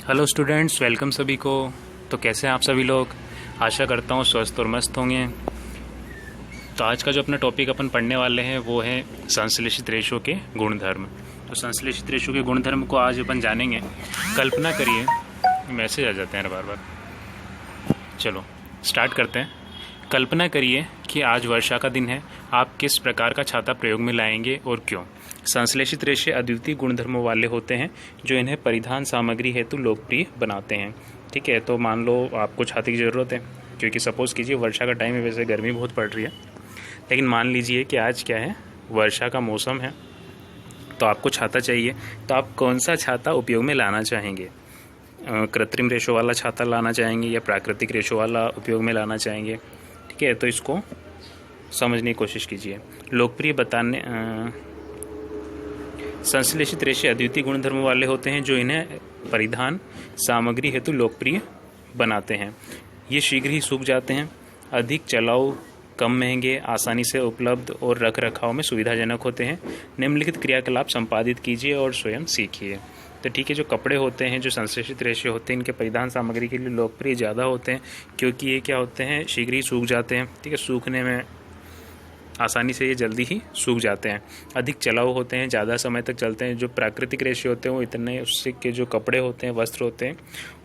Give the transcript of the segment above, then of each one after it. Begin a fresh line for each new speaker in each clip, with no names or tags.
Hello students, welcome सभी को। तो कैसे हैं आप सभी लोग? आशा करता हूँ स्वस्थ और मस्त होंगे। तो आज का जो अपना टॉपिक अपन पढ़ने वाले हैं वो है संश्लेषित रेशो के गुणधर्म। तो संश्लेषित रेशो के गुणधर्म को आज अपन जानेंगे। कल्पना करिए, मैसेज आ जाते हैं बार बार। चलो स्टार्ट करते हैं। कल्पना करिए कि आज वर्षा का दिन है। आप किस प्रकार का छाता प्रयोग में लाएंगे और क्यों? संश्लेषित रेशे अद्वितीय गुणधर्मों वाले होते हैं जो इन्हें परिधान सामग्री हेतु लोकप्रिय बनाते हैं। ठीक है, तो मान लो आपको छाते की ज़रूरत है, क्योंकि सपोज़ कीजिए वर्षा का टाइम है, वैसे गर्मी बहुत पड़ रही है, लेकिन मान लीजिए कि आज क्या है, वर्षा का मौसम है, तो आपको छाता चाहिए। तो आप कौन सा छाता उपयोग में लाना चाहेंगे? कृत्रिम रेशो वाला छाता लाना चाहेंगे या प्राकृतिक रेशो वाला उपयोग में लाना चाहेंगे? ठीक है, तो इसको समझने की कोशिश कीजिए। लोकप्रिय बताने संश्लेषित रेशे अद्वितीय गुणधर्म वाले होते हैं जो इन्हें परिधान सामग्री हेतु लोकप्रिय बनाते हैं। ये शीघ्र ही सूख जाते हैं, अधिक चलाऊ, कम महंगे, आसानी से उपलब्ध और रख रखाव में सुविधाजनक होते हैं। निम्नलिखित क्रियाकलाप संपादित कीजिए और स्वयं सीखिए। तो ठीक है, जो कपड़े होते हैं, जो संश्लेषित रेशे होते हैं, इनके परिधान सामग्री के लिए लोकप्रिय ज़्यादा होते हैं, क्योंकि ये क्या होते हैं, शीघ्र ही सूख जाते हैं। ठीक है, सूखने में आसानी से ये जल्दी ही सूख जाते हैं। अधिक चलाऊ होते हैं, ज़्यादा समय तक चलते हैं। जो प्राकृतिक रेशे होते हैं वो इतने, उससे के जो कपड़े होते हैं, वस्त्र होते हैं,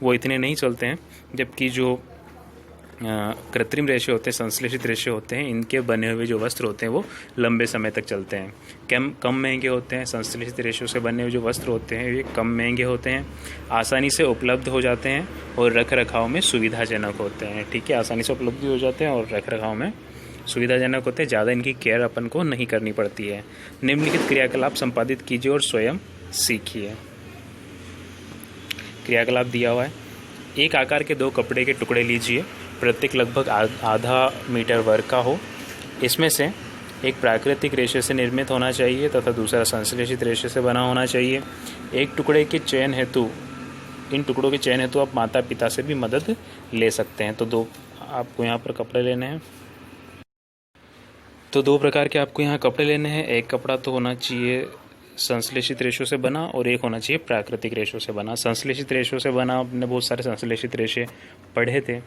वो इतने नहीं चलते हैं। जबकि जो कृत्रिम रेशे होते हैं, संश्लेषित रेशे होते हैं, इनके बने हुए जो वस्त्र होते हैं वो लंबे समय तक चलते हैं। कम महंगे होते हैं। संश्लेषित रेशों से बने हुए जो वस्त्र होते हैं ये कम महंगे होते हैं, आसानी से उपलब्ध हो जाते हैं और रख रखाव में सुविधाजनक होते हैं। ठीक है, आसानी से उपलब्ध हो जाते हैं और रख रखाव में सुविधाजनक होते हैं। ज़्यादा इनकी केयर अपन को नहीं करनी पड़ती है। निम्नलिखित क्रियाकलाप संपादित कीजिए और स्वयं सीखिए। क्रियाकलाप दिया हुआ है। एक आकार के दो कपड़े के टुकड़े लीजिए, प्रत्येक लगभग आधा मीटर वर्ग का हो। इसमें से एक प्राकृतिक रेशे से निर्मित होना चाहिए तथा दूसरा संश्लेषित रेशे से बना होना चाहिए। इन टुकड़ों के चयन हेतु आप माता पिता से भी मदद ले सकते हैं। तो दो आपको यहाँ पर कपड़े लेने हैं। तो दो प्रकार के आपको यहाँ कपड़े लेने हैं। एक कपड़ा तो होना चाहिए संश्लेषित रेशों से बना और एक होना चाहिए प्राकृतिक रेशों से बना। संश्लेषित रेशों से बना आपने बहुत सारे संश्लेषित रेशे पढ़े थे।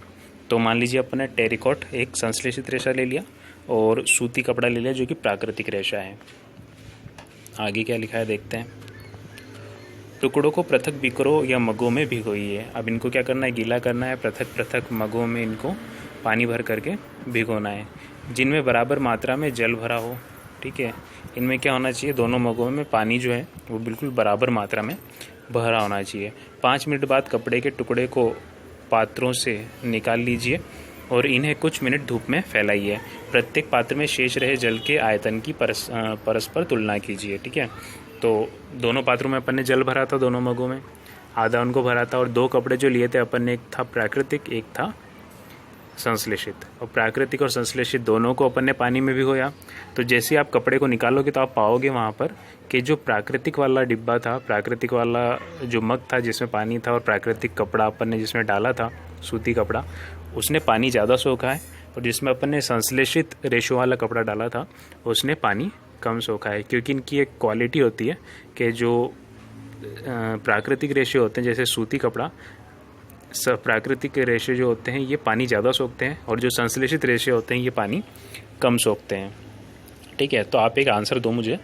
तो मान लीजिए अपने टेरिकॉट एक संश्लेषित रेशा ले लिया और सूती कपड़ा ले लिया जो कि प्राकृतिक रेशा है। आगे क्या लिखा है देखते हैं। टुकड़ों को पृथक बीकरों या मगों में भिगोइए। अब इनको क्या करना है, गीला करना है। पृथक पृथक मगों में इनको पानी भर करके भिगोना है, जिनमें बराबर मात्रा में जल भरा हो। ठीक है, इनमें क्या होना चाहिए, दोनों मगों में पानी जो है वो बिल्कुल बराबर मात्रा में भरा होना चाहिए। 5 मिनट बाद कपड़े के टुकड़े को पात्रों से निकाल लीजिए और इन्हें कुछ मिनट धूप में फैलाइए। प्रत्येक पात्र में शेष रहे जल के आयतन की परस्पर तुलना कीजिए। ठीक है, तो दोनों पात्रों में अपन ने जल भरा था, दोनों मगों में आधा उनको भरा था, और दो कपड़े जो लिए थे अपन ने, एक था प्राकृतिक एक था संश्लेषित। और प्राकृतिक और संश्लेषित दोनों को अपन ने पानी में भिगोया। तो जैसे आप कपड़े को निकालोगे तो आप पाओगे वहाँ पर कि जो प्राकृतिक वाला डिब्बा था, प्राकृतिक वाला जो मग था जिसमें पानी था, और प्राकृतिक कपड़ा अपन ने जिसमें डाला था सूती कपड़ा, उसने पानी ज़्यादा सोखा है। और जिसमें अपन ने संश्लेषित रेशो वाला कपड़ा डाला था उसने पानी कम सोखा है। क्योंकि इनकी एक क्वालिटी होती है कि जो प्राकृतिक रेशे होते हैं, जैसे सूती कपड़ा, प्राकृतिक रेशे जो होते हैं ये पानी ज़्यादा सोखते हैं, और जो संश्लेषित रेशे होते हैं ये पानी कम सोखते हैं। ठीक है, तो आप एक आंसर दो मुझे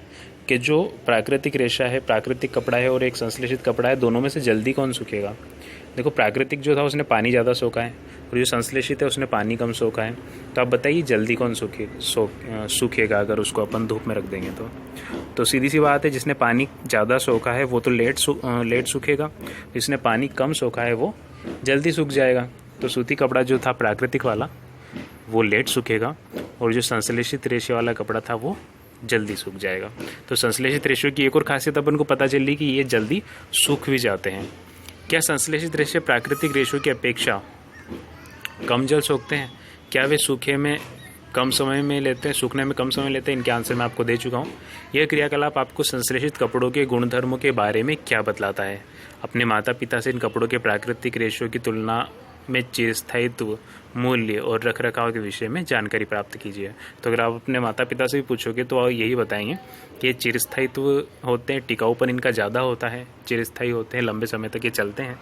कि जो प्राकृतिक रेशा है, प्राकृतिक कपड़ा है, और एक संश्लेषित कपड़ा है, दोनों में से जल्दी कौन सूखेगा? देखो, प्राकृतिक जो था उसने पानी ज़्यादा सोखा है और जो संश्लेषित है उसने पानी कम सोखा है। तो आप बताइए जल्दी कौन सूखेगा अगर उसको अपन धूप में रख देंगे तो सीधी सी बात है, जिसने पानी ज़्यादा सोखा है वो तो लेट सूखेगा, जिसने पानी कम सोखा है वो जल्दी सूख जाएगा। तो सूती कपड़ा जो था प्राकृतिक वाला वो लेट सूखेगा, और जो संश्लेषित रेशे वाला कपड़ा था वो जल्दी सूख जाएगा। तो संश्लेषित रेशे की एक और खासियत अपन को पता चली कि ये जल्दी सूख भी जाते हैं। क्या संश्लेषित रेशे प्राकृतिक रेशों की अपेक्षा कम जल सोखते हैं? क्या वे सूखने में कम समय लेते हैं? इनके आंसर मैं आपको दे चुका हूँ। यह क्रियाकलाप आपको संश्लेषित कपड़ों के गुणधर्मों के बारे में क्या बतलाता है? अपने माता पिता से इन कपड़ों के प्राकृतिक रेशों की तुलना में चिरस्थायित्व, मूल्य और रखरखाव के विषय में जानकारी प्राप्त कीजिए। तो अगर आप अपने माता पिता से भी पूछोगे तो यही बताएंगे कि ये चिरस्थायित्व होते हैं, टिकाऊपन इनका ज़्यादा होता है, चिरस्थायी होते हैं, लंबे समय तक ये चलते हैं।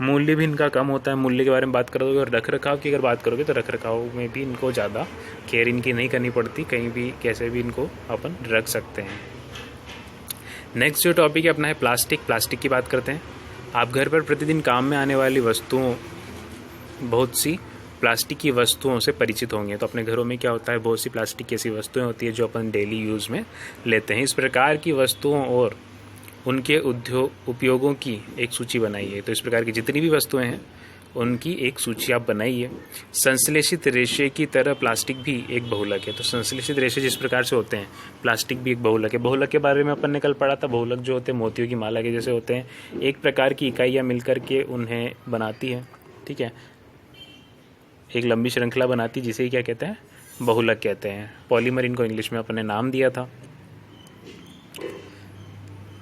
मूल्य भी इनका कम होता है। मूल्य के बारे में बात करोगे और रख रखाव की अगर बात करोगे तो रख रखाव में भी इनको ज़्यादा केयर इनकी नहीं करनी पड़ती, कहीं भी कैसे भी इनको अपन रख सकते हैं। नेक्स्ट जो टॉपिक है अपना है प्लास्टिक। प्लास्टिक की बात करते हैं। आप घर पर प्रतिदिन काम में आने वाली वस्तुओं, बहुत सी प्लास्टिक की वस्तुओं से परिचित होंगे। तो अपने घरों में क्या होता है, बहुत सी प्लास्टिक की ऐसी वस्तुएं होती है जो अपन डेली यूज़ में लेते हैं। इस प्रकार की वस्तुओं और उनके उपयोगों की एक सूची बनाइए। तो इस प्रकार की जितनी भी वस्तुएं हैं उनकी एक सूची आप बनाइए। संश्लेषित रेशे की तरह प्लास्टिक भी एक बहुलक है। तो संश्लेषित रेशे जिस प्रकार से होते हैं, प्लास्टिक भी एक बहुलक है। बहुलक के बारे में अपन ने कल पढ़ा था। बहुलक जो होते हैं मोतियों की माला के जैसे होते हैं, एक प्रकार की इकाइयाँ मिलकर के उन्हें बनाती है, ठीक है, एक लंबी श्रृंखला बनाती, जिसे क्या कहते हैं, बहुलक कहते हैं। पॉलीमर इनको इंग्लिश में अपन ने नाम दिया था।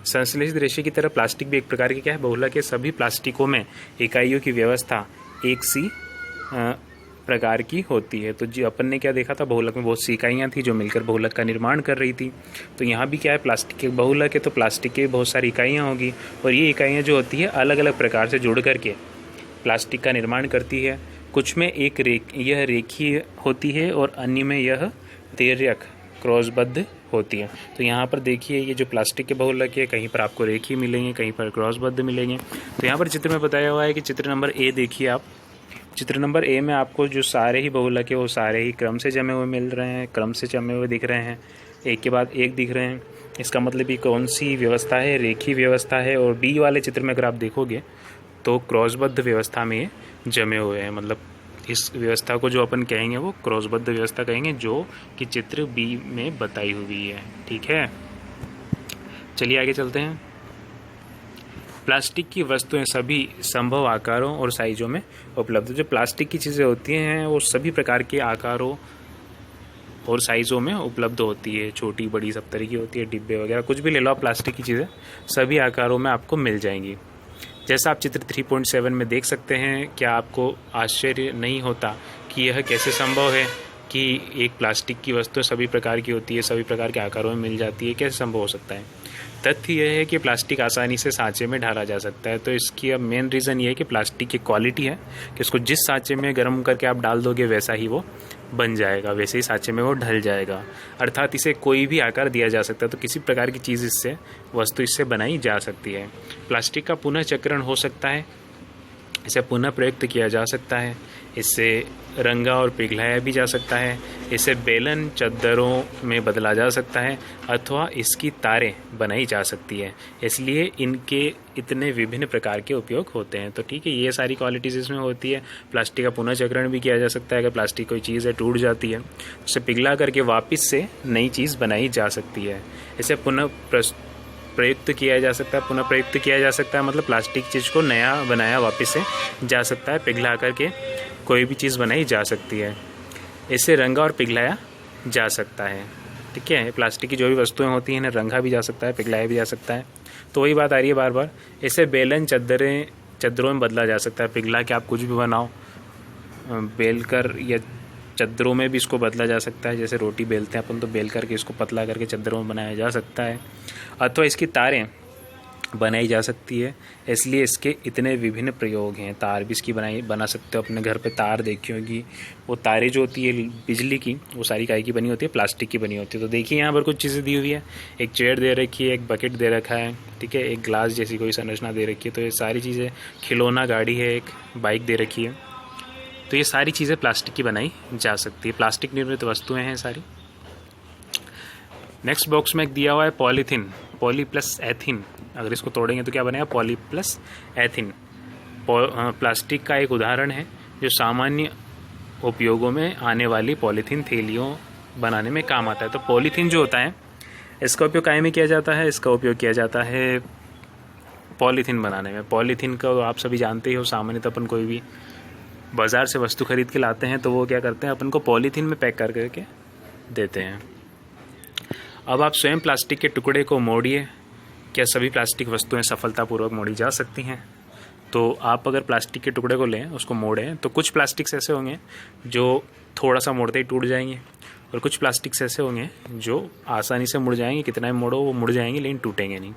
संश्लेषित रेशे की तरह प्लास्टिक भी एक प्रकार की क्या है, बहुलक है। सभी प्लास्टिकों में इकाइयों की व्यवस्था एक सी प्रकार की होती है। तो जी अपन ने क्या देखा था, बहुलक में बहुत सी इकाइयाँ थी जो मिलकर बहुलक का निर्माण कर रही थी। तो यहाँ भी क्या है, प्लास्टिक के बहुलक है, तो प्लास्टिक के बहुत सारी इकाइयाँ होगी और ये इकाइयाँ जो होती है अलग अलग प्रकार से जुड़ करके प्लास्टिक का निर्माण करती है। कुछ में यह रेखीय होती है और अन्य में यह तिर्यक क्रॉसबद्ध होती है। तो यहाँ पर देखिए, ये जो प्लास्टिक के बहुलक है, कहीं पर आपको रेखीय मिलेंगे, कहीं पर क्रॉसबद्ध मिलेंगे। तो यहाँ पर चित्र में बताया हुआ है कि चित्र नंबर ए देखिए आप। चित्र नंबर ए में आपको जो सारे ही बहुलक है वो सारे ही क्रम से जमे हुए मिल रहे हैं, क्रम से जमे हुए दिख रहे हैं, एक के बाद एक दिख रहे हैं। इसका मतलब ये कौन सी व्यवस्था है, रेखीय व्यवस्था है। और बी वाले चित्र में अगर आप देखोगे तो क्रॉसबद्ध व्यवस्था में जमे हुए हैं। मतलब इस व्यवस्था को जो अपन कहेंगे वो क्रॉसबद्ध व्यवस्था कहेंगे, जो कि चित्र बी में बताई हुई है, ठीक है। चलिए आगे चलते हैं। प्लास्टिक की वस्तुएं सभी संभव आकारों और साइजों में उपलब्ध। जो प्लास्टिक की चीज़ें होती हैं वो सभी प्रकार के आकारों और साइज़ों में उपलब्ध होती है। छोटी बड़ी सब तरह की होती है, डिब्बे वगैरह कुछ भी ले लो आप, प्लास्टिक की चीज़ें सभी आकारों में आपको मिल जाएंगी। जैसा आप चित्र 3.7 में देख सकते हैं। क्या आपको आश्चर्य नहीं होता कि यह कैसे संभव है कि एक प्लास्टिक की वस्तु सभी प्रकार की होती है, सभी प्रकार के आकारों में मिल जाती है, कैसे संभव हो सकता है? तथ्य यह है कि प्लास्टिक आसानी से सांचे में ढाला जा सकता है। तो इसकी अब मेन रीज़न ये है कि प्लास्टिक की क्वालिटी है कि उसको जिस सांचे में गर्म करके आप डाल दोगे वैसा ही वो बन जाएगा, वैसे ही सांचे में वो ढल जाएगा। अर्थात इसे कोई भी आकार दिया जा सकता है। तो किसी प्रकार की चीज़ इससे, वस्तु इससे बनाई जा सकती है। प्लास्टिक का पुनः चक्रण हो सकता है, इसे पुनः प्रयुक्त किया जा सकता है, इससे रंगा और पिघलाया भी जा सकता है, इसे बेलन चद्दरों में बदला जा सकता है अथवा इसकी तारें बनाई जा सकती है। इसलिए इनके इतने विभिन्न प्रकार के उपयोग होते हैं। तो ठीक है, ये सारी क्वालिटीज़ इसमें होती है। प्लास्टिक का पुनः चक्रण भी किया जा सकता है। अगर प्लास्टिक कोई चीज़ है टूट जाती है, उसे पिघला करके वापस से नई चीज़ बनाई जा सकती है। इसे पुनः प्रयुक्त किया जा सकता है। पुनः प्रयुक्त किया जा सकता है मतलब प्लास्टिक चीज़ को नया बनाया वापस से जा सकता है, पिघला करके कोई भी चीज़ बनाई जा सकती है। इसे रंगा और पिघलाया जा सकता है, ठीक है। प्लास्टिक की जो भी वस्तुएं होती हैं इन्हें रंगा भी जा सकता है, पिघलाया भी जा सकता है। तो वही बात आ रही है बार बार, इसे बेलन चद्दरों में बदला जा सकता है। पिघला के आप कुछ भी बनाओ, बेल कर या चद्दरों में भी इसको बदला जा सकता है। जैसे रोटी बेलते हैं अपन, तो बेल करके इसको पतला करके चद्दरों में बनाया जा सकता है। अथवा इसकी तारें बनाई जा सकती है। इसलिए इसके इतने विभिन्न प्रयोग हैं। तार भी इसकी बना सकते हो। अपने घर पे तार देखी होगी, वो तारें जो होती है बिजली की, वो सारी काहे की बनी होती है, प्लास्टिक की बनी होती है। तो देखिए यहाँ पर कुछ चीज़ें दी हुई है, एक चेयर दे रखी है, एक बकेट दे रखा है, ठीक है, एक ग्लास जैसी कोई संरचना दे रखी है। तो ये सारी चीज़ें, खिलौना गाड़ी है, एक बाइक दे रखी है। तो ये सारी चीज़ें प्लास्टिक की बनाई जा सकती है। प्लास्टिक निर्मित वस्तुएँ हैं सारी। नेक्स्ट बॉक्स में एक दिया हुआ है पॉलीथीन, पॉली प्लस एथीन। अगर इसको तोड़ेंगे तो क्या बनेगा, पॉली प्लस एथीन। प्लास्टिक का एक उदाहरण है जो सामान्य उपयोगों में आने वाली पॉलीथीन थैलियों बनाने में काम आता है। तो पॉलीथीन जो होता है इसका उपयोग काहे में किया जाता है, इसका उपयोग किया जाता है पॉलीथीन बनाने में। पॉलीथीन का आप सभी जानते ही हो, सामान्यतः अपन कोई भी बाज़ार से वस्तु खरीद के लाते हैं तो वो क्या करते हैं, अपन को पॉलीथीन में पैक कर करके देते हैं। अब आप स्वयं प्लास्टिक के टुकड़े को मोड़िए। क्या सभी प्लास्टिक वस्तुएं सफलतापूर्वक मोड़ी जा सकती हैं? तो आप अगर प्लास्टिक के टुकड़े को लें, उसको मोड़ें, तो कुछ प्लास्टिक्स ऐसे होंगे जो थोड़ा सा मोड़ते ही टूट जाएंगे और कुछ प्लास्टिक्स ऐसे होंगे जो आसानी से मुड़ जाएंगे। कितना भी मोड़ो वो मुड़ जाएंगे लेकिन टूटेंगे नहीं।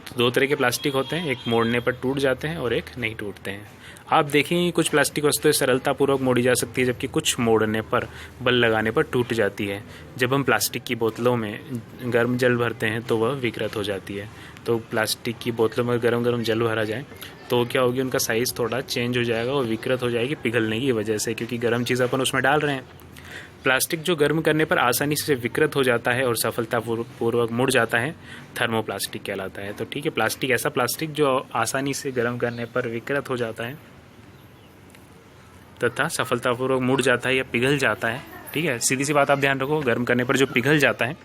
तो दो तरह के प्लास्टिक होते हैं, एक मोड़ने पर टूट जाते हैं और एक नहीं टूटते हैं। आप देखें कुछ प्लास्टिक वस्तुएं सरलतापूर्वक मोड़ी जा सकती है, जबकि कुछ मोड़ने पर, बल लगाने पर टूट जाती है। जब हम प्लास्टिक की बोतलों में गर्म जल भरते हैं तो वह विकृत हो जाती है। तो प्लास्टिक की बोतलों में गर्म गर्म जल भरा जाए तो क्या होगी, उनका साइज़ थोड़ा चेंज हो जाएगा और विकृत हो जाएगी पिघलने की वजह से, क्योंकि गर्म चीज़ अपन उसमें डाल रहे हैं। प्लास्टिक जो गर्म करने पर आसानी से विकृत हो जाता है और सफलतापूर्वक मुड़ जाता है, थर्मोप्लास्टिक कहलाता है। तो ठीक है, प्लास्टिक ऐसा प्लास्टिक जो आसानी से गर्म करने पर विकृत हो जाता है तथा सफलतापूर्वक मुड़ जाता है या पिघल जाता है। ठीक है, सीधी सी बात आप ध्यान रखो, गर्म करने पर जो पिघल जाता है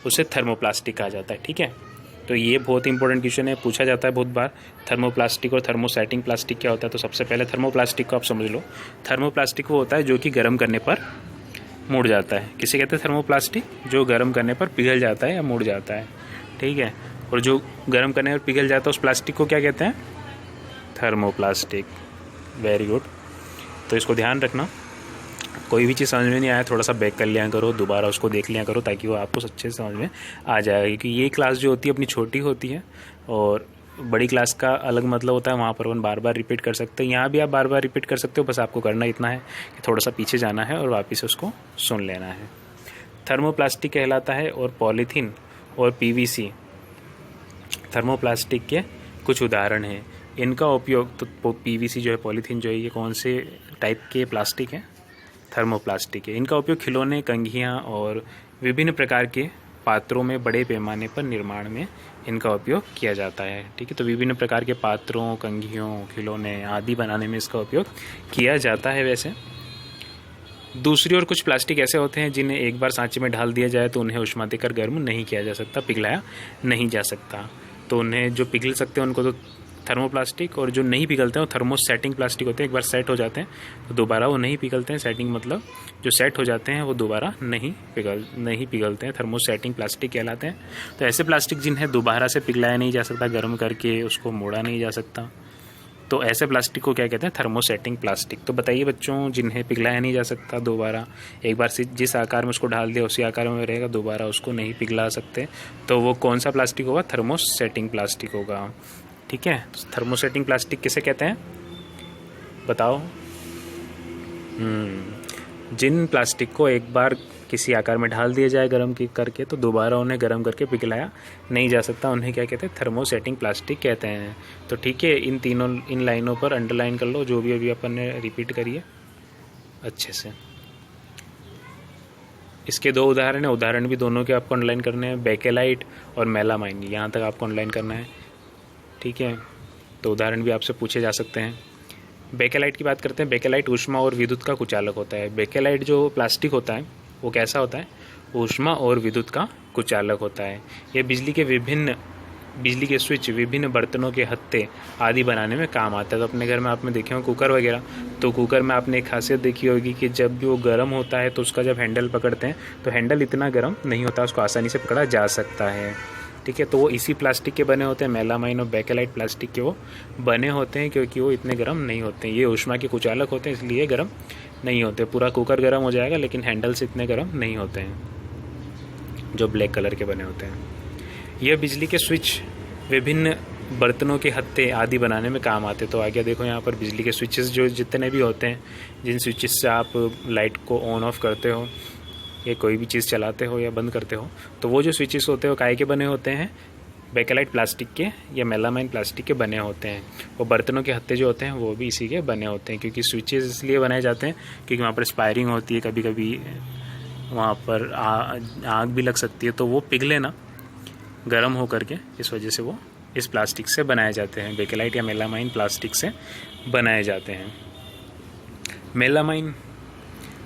उसे थर्मोप्लास्टिक कहा जाता है। ठीक है, तो ये बहुत इंपॉर्टेंट क्वेश्चन है, पूछा जाता है बहुत बार। थर्मोप्लास्टिक और थर्मोसेटिंग प्लास्टिक क्या होता है? तो सबसे पहले थर्मोप्लास्टिक को आप समझ लो। थर्मोप्लास्टिक वो होता है जो कि गर्म करने पर मुड़ जाता है। किसे कहते हैं थर्मोप्लास्टिक? जो गर्म करने पर पिघल जाता है या मुड़ जाता है। ठीक है, और जो गर्म करने पर पिघल जाता है उस प्लास्टिक को क्या कहते हैं? थर्मोप्लास्टिक। वेरी गुड, तो इसको ध्यान रखना। कोई भी चीज़ समझ में नहीं आया थोड़ा सा बैक कर लिया करो, दोबारा उसको देख लिया करो, ताकि वो आपको अच्छे से समझ में आ जाएगा। क्योंकि ये क्लास जो होती है अपनी छोटी होती है और बड़ी क्लास का अलग मतलब होता है, वहाँ पर अपन बार बार रिपीट कर सकते हैं। यहाँ भी आप बार बार रिपीट कर सकते हो, बस आपको करना इतना है कि थोड़ा सा पीछे जाना है और वापस उसको सुन लेना है। थर्मोप्लास्टिक कहलाता है। और पॉलीथीन और पीवीसी थर्मोप्लास्टिक के कुछ उदाहरण हैं। इनका उपयोग, तो पीवीसी जो है, पॉलीथीन जो है, ये कौन से टाइप के प्लास्टिक है? थर्मोप्लास्टिक है। इनका उपयोग खिलौने, कंघियाँ और विभिन्न प्रकार के पात्रों में बड़े पैमाने पर निर्माण में इनका उपयोग किया जाता है। ठीक है, तो विभिन्न प्रकार के पात्रों, कंघियों, खिलौने आदि बनाने में इसका उपयोग किया जाता है। वैसे दूसरी ओर कुछ प्लास्टिक ऐसे होते हैं जिन्हें एक बार सांचे में ढाल दिया जाए तो उन्हें ऊष्मा देकर गर्म नहीं किया जा सकता, पिघलाया नहीं जा सकता। तो उन्हें जो पिघल सकते हैं उनको तो थर्मोप्लास्टिक, और जो नहीं पिघलते हैं वो थर्मोसेटिंग प्लास्टिक होते हैं। एक बार सेट हो जाते हैं तो दोबारा वो नहीं पिघलते हैं। सेटिंग मतलब जो सेट हो जाते हैं वो दोबारा नहीं पिघलते हैं, थर्मोसेटिंग प्लास्टिक कहलाते हैं। तो ऐसे प्लास्टिक जिन्हें दोबारा से पिघलाया नहीं जा सकता, गर्म करके उसको मोड़ा नहीं जा सकता, तो ऐसे प्लास्टिक को क्या कहते हैं? Thermosetting plastic. तो बताइए बच्चों, जिन्हें पिघलाया नहीं जा सकता दोबारा, एक बार जिस आकार में उसको ढाल दिया उसी आकार में रहेगा, दोबारा उसको नहीं पिघला सकते, तो वो कौन सा प्लास्टिक होगा? थर्मोसेटिंग प्लास्टिक होगा। ठीक है, थर्मोसेटिंग प्लास्टिक किसे कहते हैं बताओ? जिन प्लास्टिक को एक बार किसी आकार में ढाल दिया जाए गर्म करके तो दोबारा उन्हें गर्म करके पिघलाया नहीं जा सकता, उन्हें क्या कहते हैं? थर्मोसेटिंग प्लास्टिक कहते हैं। तो ठीक है, इन लाइनों पर अंडरलाइन कर लो जो भी अभी अपन ने रिपीट करी है अच्छे से। इसके दो उदाहरण है, उदाहरण भी दोनों के आपको अंडरलाइन करने हैं, बेकेलाइट और मेलामाइन। यहाँ तक आपको अंडरलाइन करना है। ठीक है, तो उदाहरण भी आपसे पूछे जा सकते हैं। बेकेलाइट की बात करते हैं। बेकेलाइट ऊष्मा और विद्युत का कुचालक होता है। बेकेलाइट जो प्लास्टिक होता है वो कैसा होता है? ऊष्मा और विद्युत का कुचालक होता है। यह बिजली के स्विच, विभिन्न बर्तनों के हत्थे आदि बनाने में काम आता है। तो अपने घर में आपने देखे हो कुकर वगैरह, तो कुकर में आपने एक खासियत देखी होगी कि जब भी वो गर्म होता है तो उसका जब हैंडल पकड़ते हैं तो हैंडल इतना गर्म नहीं होता, उसको आसानी से पकड़ा जा सकता है। ठीक है, तो वो इसी प्लास्टिक के बने होते हैं, मेलामाइन और बेकेलाइट प्लास्टिक के वो बने होते हैं, क्योंकि वो इतने गर्म नहीं होते हैं। ये ऊष्मा के कुचालक होते हैं, इसलिए गर्म नहीं होते। पूरा कुकर गर्म हो जाएगा लेकिन हैंडल से इतने गर्म नहीं होते हैं, जो ब्लैक कलर के बने होते हैं। यह बिजली के स्विच, विभिन्न बर्तनों के हत्थे आदि बनाने में काम आते हैं। तो आगे देखो यहाँ पर बिजली के स्विचेस जो जितने भी होते हैं, जिन स्विचेस से आप लाइट को ऑन ऑफ करते हो या कोई भी चीज़ चलाते हो या बंद करते हो, तो वो जो स्विचेस होते हैं वो काहे के बने होते हैं? बेकेलाइट प्लास्टिक के या मेलामाइन प्लास्टिक के बने होते हैं। और बर्तनों के हत्थे जो होते हैं वो भी इसी के बने होते हैं, क्योंकि स्विचेस इसलिए बनाए जाते हैं क्योंकि वहाँ पर स्पायरिंग होती है, कभी कभी वहाँ पर आग भी लग सकती है, तो वो पिघले ना गर्म हो करके, इस वजह से वो इस प्लास्टिक से बनाए जाते हैं। बेकेलाइट या मेलामाइन प्लास्टिक से बनाए जाते हैं। मेलामाइन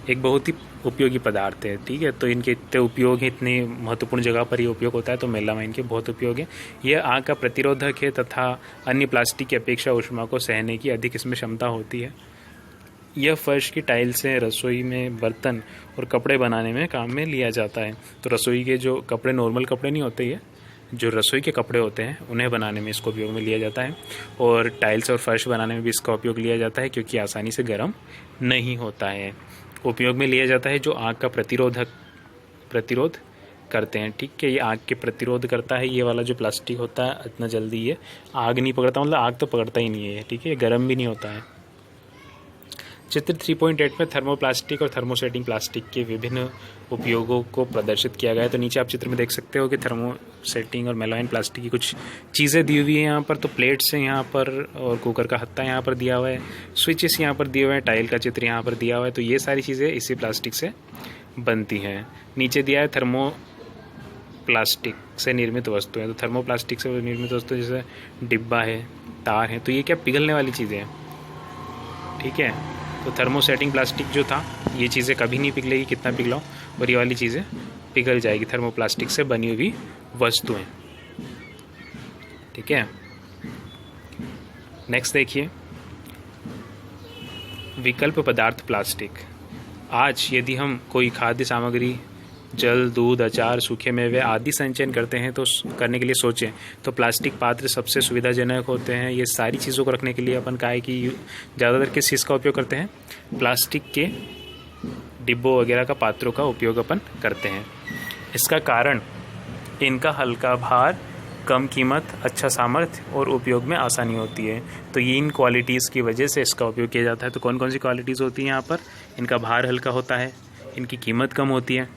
एक बहुत ही उपयोगी पदार्थ है। ठीक है, तो इनके इतने उपयोग हैं, इतनी महत्वपूर्ण जगह पर ये उपयोग होता है, तो मेलामाइन के बहुत उपयोग है। यह आग का प्रतिरोधक है तथा अन्य प्लास्टिक की अपेक्षा ऊष्मा को सहने की अधिक इसमें क्षमता होती है। यह फर्श की टाइल से रसोई में बर्तन और कपड़े बनाने में काम में लिया जाता है। तो रसोई के जो कपड़े, नॉर्मल कपड़े नहीं होते, ये जो रसोई के कपड़े होते हैं उन्हें बनाने में इसको उपयोग में लिया जाता है। और टाइल्स और फर्श बनाने में भी इसका उपयोग लिया जाता है, क्योंकि आसानी से गर्म नहीं होता है। उपयोग में लिया जाता है जो आग का प्रतिरोध करते हैं। ठीक है, ये आग के प्रतिरोध करता है। ये वाला जो प्लास्टिक होता है इतना जल्दी ये आग नहीं पकड़ता, मतलब आग तो पकड़ता ही नहीं है। ठीक है, गर्म भी नहीं होता है। चित्र 3.8 में थर्मोप्लास्टिक और थर्मोसेटिंग प्लास्टिक के विभिन्न उपयोगों को प्रदर्शित किया गया है। तो नीचे आप चित्र में देख सकते हो कि थर्मोसेटिंग और मेलाइन प्लास्टिक की कुछ चीज़ें दी हुई है यहाँ पर। तो प्लेट्स हैं यहाँ पर, और कुकर का हत्था यहाँ पर दिया हुआ है, स्विचेस यहाँ पर दिए हुए हैं, टाइल का चित्र यहाँ पर दिया हुआ है। तो ये सारी चीज़ें इसी प्लास्टिक से बनती हैं। नीचे दिया है थर्मोप्लास्टिक से निर्मित वस्तुएं। तो थर्मोप्लास्टिक से निर्मित वस्तुएं जैसे डिब्बा है, तार है, तो ये क्या पिघलने वाली चीज़ें हैं। ठीक है, तो थर्मोसेटिंग प्लास्टिक जो था ये चीज़ें कभी नहीं पिघलेगी, कितना पिघलाओ, और ये वाली चीज़ें पिघल जाएगी, थर्मोप्लास्टिक से बनी हुई वस्तुएं। ठीक है, नेक्स्ट देखिए, विकल्प पदार्थ प्लास्टिक। आज यदि हम कोई खाद्य सामग्री, जल, दूध, अचार, सूखे मेवे आदि संचयन करते हैं तो करने के लिए सोचें तो प्लास्टिक पात्र सबसे सुविधाजनक होते हैं। ये सारी चीज़ों को रखने के लिए अपन काहे की ज़्यादातर किस चीज़ का उपयोग करते हैं, प्लास्टिक के डिब्बों वगैरह का पात्रों का उपयोग अपन करते हैं। इसका कारण इनका हल्का भार, कम कीमत, अच्छा सामर्थ्य और उपयोग में आसानी होती है। तो ये इन क्वालिटीज़ की वजह से इसका उपयोग किया जाता है। तो कौन कौन सी क्वालिटीज़ होती हैं यहाँ पर, इनका भार हल्का होता है, इनकी कीमत कम होती है,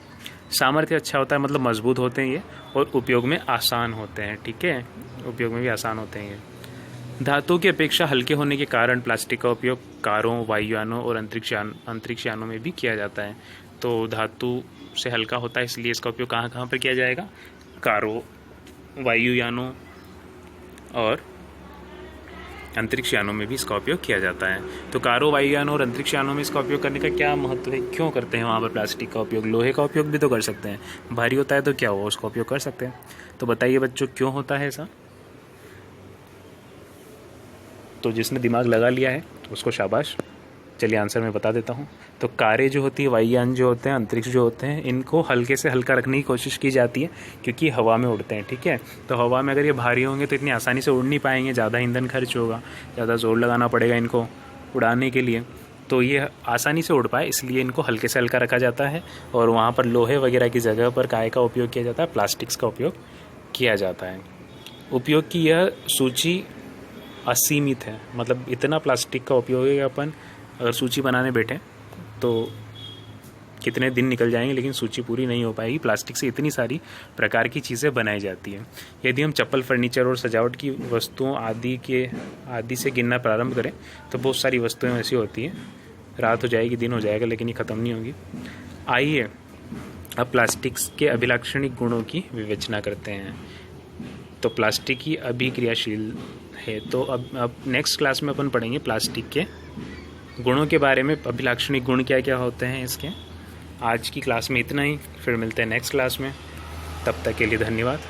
सामर्थ्य अच्छा होता है, मतलब मजबूत होते हैं ये, और उपयोग में आसान होते हैं। ठीक है, उपयोग में भी आसान होते हैं ये। धातु की अपेक्षा हल्के होने के कारण प्लास्टिक का उपयोग कारों, वायुयानों और अंतरिक्षयानों में भी किया जाता है। तो धातु से हल्का होता है, इसलिए इसका उपयोग कहाँ कहाँ पर किया जाएगा, कारों, वायुयानों और अंतरिक्षयानों में भी इसका उपयोग किया जाता है। तो कारों, वायुयानों और अंतरिक्षयानों में इसका उपयोग करने का क्या महत्व है, क्यों करते हैं वहाँ पर प्लास्टिक का उपयोग। लोहे का उपयोग भी तो कर सकते हैं, भारी होता है तो क्या हुआ, उसका उपयोग कर सकते हैं। तो बताइए बच्चों, क्यों होता है ऐसा। तो जिसने दिमाग लगा लिया है उसको शाबाश। चलिए आंसर मैं बता देता हूँ। तो कारें जो होती है, वायुयान जो होते हैं, अंतरिक्ष जो होते हैं, इनको हल्के से हल्का रखने की कोशिश की जाती है क्योंकि हवा में उड़ते हैं। ठीक है, तो हवा में अगर ये भारी होंगे तो इतनी आसानी से उड़ नहीं पाएंगे, ज़्यादा ईंधन खर्च होगा, ज़्यादा जोर लगाना पड़ेगा इनको उड़ाने के लिए। तो ये आसानी से उड़ पाए इसलिए इनको हल्के से हल्का रखा जाता है, और वहाँ पर लोहे वगैरह की जगह पर काय का उपयोग किया जाता है, प्लास्टिक्स का उपयोग किया जाता है। उपयोग की यह सूची असीमित है, मतलब इतना प्लास्टिक का उपयोग है कि अपन अगर सूची बनाने बैठे तो कितने दिन निकल जाएंगे, लेकिन सूची पूरी नहीं हो पाएगी। प्लास्टिक से इतनी सारी प्रकार की चीज़ें बनाई जाती हैं। यदि हम चप्पल, फर्नीचर और सजावट की वस्तुओं आदि से गिनना प्रारंभ करें तो बहुत सारी वस्तुएं ऐसी होती हैं, रात हो जाएगी, दिन हो जाएगा, लेकिन ये ख़त्म नहीं होगी। आइए अब प्लास्टिक्स के अभिलाक्षणिक गुणों की विवेचना करते हैं। तो प्लास्टिक ही अभिक्रियाशील है। तो अब नेक्स्ट क्लास में अपन पढ़ेंगे प्लास्टिक के गुणों के बारे में, अभिलाक्षणिक गुण क्या क्या होते हैं इसके। आज की क्लास में इतना ही, फिर मिलते हैं नेक्स्ट क्लास में। तब तक के लिए धन्यवाद।